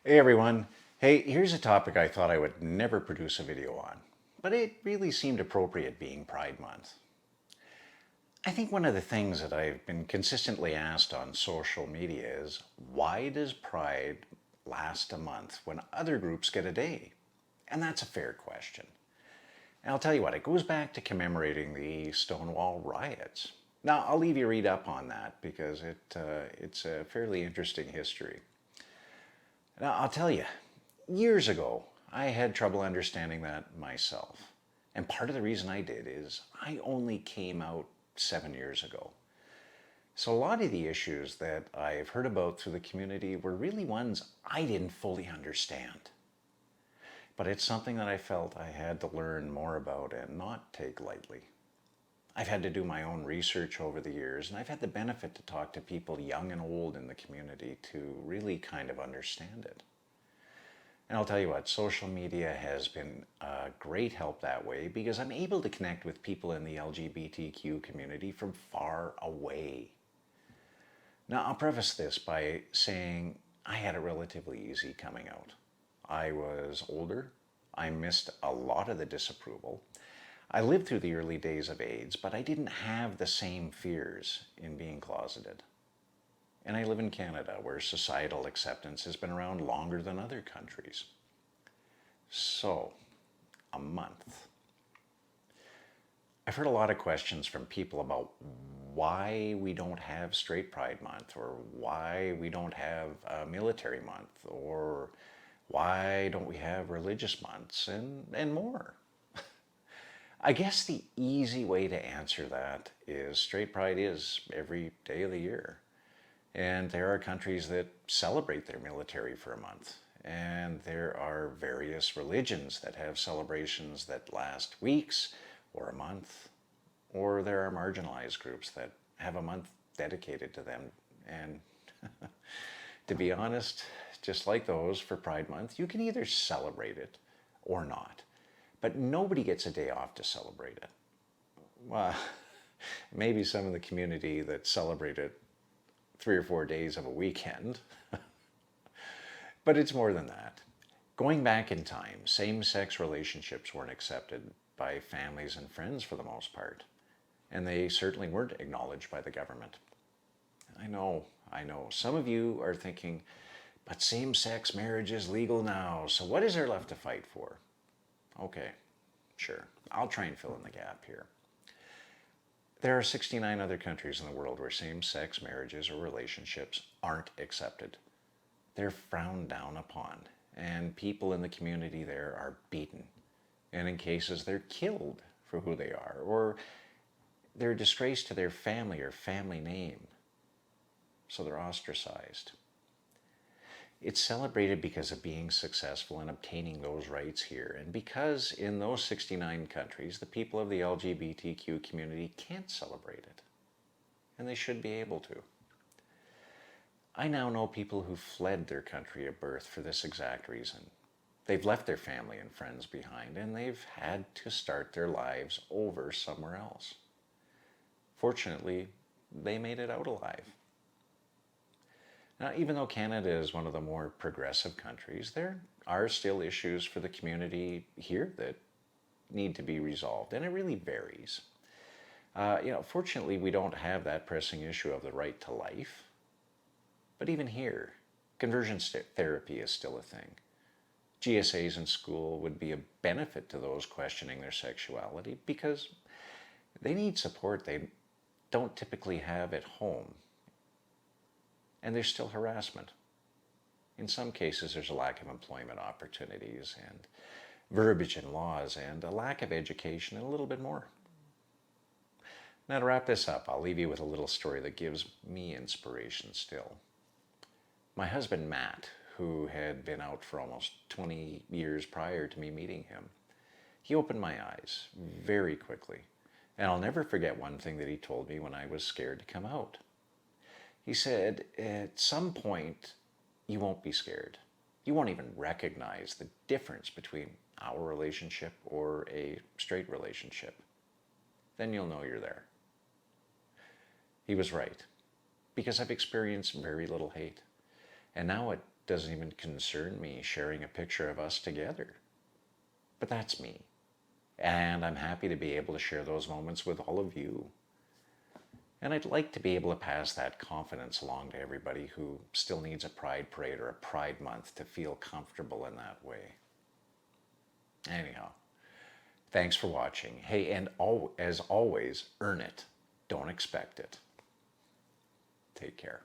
Hey everyone. Hey, here's a topic I thought I would never produce a video on, but it really seemed appropriate being Pride Month. I think one of the things that I've been consistently asked on social media is why does Pride last a month when other groups get a day? And that's a fair question. And I'll tell you what, it goes back to commemorating the Stonewall riots. Now, I'll leave you read up on that because it's a fairly interesting history. Now, I'll tell you, years ago, I had trouble understanding that myself. And part of the reason I did is I only came out 7 years ago. So a lot of the issues that I've heard about through the community were really ones I didn't fully understand. But it's something that I felt I had to learn more about and not take lightly. I've had to do my own research over the years, and I've had the benefit to talk to people young and old in the community to really kind of understand it. And I'll tell you what, social media has been a great help that way because I'm able to connect with people in the LGBTQ community from far away. Now, I'll preface this by saying I had it relatively easy coming out. I was older. I missed a lot of the disapproval. I lived through the early days of AIDS, but I didn't have the same fears in being closeted. And I live in Canada, where societal acceptance has been around longer than other countries. So, a month. I've heard a lot of questions from people about why we don't have Straight Pride Month, or why we don't have a Military Month, or why don't we have religious months, and more. I guess the easy way to answer that is Straight Pride is every day of the year. And there are countries that celebrate their military for a month. And there are various religions that have celebrations that last weeks or a month. Or there are marginalized groups that have a month dedicated to them. And to be honest, just like those for Pride Month, you can either celebrate it or not. But nobody gets a day off to celebrate it. Well, maybe some in the community that celebrate it 3 or 4 days of a weekend. But it's more than that. Going back in time, same-sex relationships weren't accepted by families and friends for the most part. And they certainly weren't acknowledged by the government. I know. Some of you are thinking, but same-sex marriage is legal now, so what is there left to fight for? Okay, sure. I'll try and fill in the gap here. There are 69 other countries in the world where same-sex marriages or relationships aren't accepted. They're frowned down upon, and people in the community there are beaten. And in cases, they're killed for who they are, or they're a disgrace to their family or family name. So they're ostracized. It's celebrated because of being successful in obtaining those rights here, and because in those 69 countries, the people of the LGBTQ community can't celebrate it, and they should be able to. I now know people who fled their country of birth for this exact reason. They've left their family and friends behind, and they've had to start their lives over somewhere else. Fortunately, they made it out alive. Now, even though Canada is one of the more progressive countries, there are still issues for the community here that need to be resolved, and it really varies. Fortunately, we don't have that pressing issue of the right to life. But even here, conversion therapy is still a thing. GSAs in school would be a benefit to those questioning their sexuality because they need support they don't typically have at home. And there's still harassment. In some cases, there's a lack of employment opportunities and verbiage in laws and a lack of education and a little bit more. Now, to wrap this up, I'll leave you with a little story that gives me inspiration still. My husband, Matt, who had been out for almost 20 years prior to me meeting him, he opened my eyes very quickly. And I'll never forget one thing that he told me when I was scared to come out. He said, at some point, you won't be scared. You won't even recognize the difference between our relationship or a straight relationship. Then you'll know you're there. He was right, because I've experienced very little hate. And now at doesn't even concern me sharing a picture of us together. But that's me. And I'm happy to be able to share those moments with all of you. And I'd like to be able to pass that confidence along to everybody who still needs a Pride Parade or a Pride Month to feel comfortable in that way. Anyhow, thanks for watching. Hey, and as always, earn it. Don't expect it. Take care.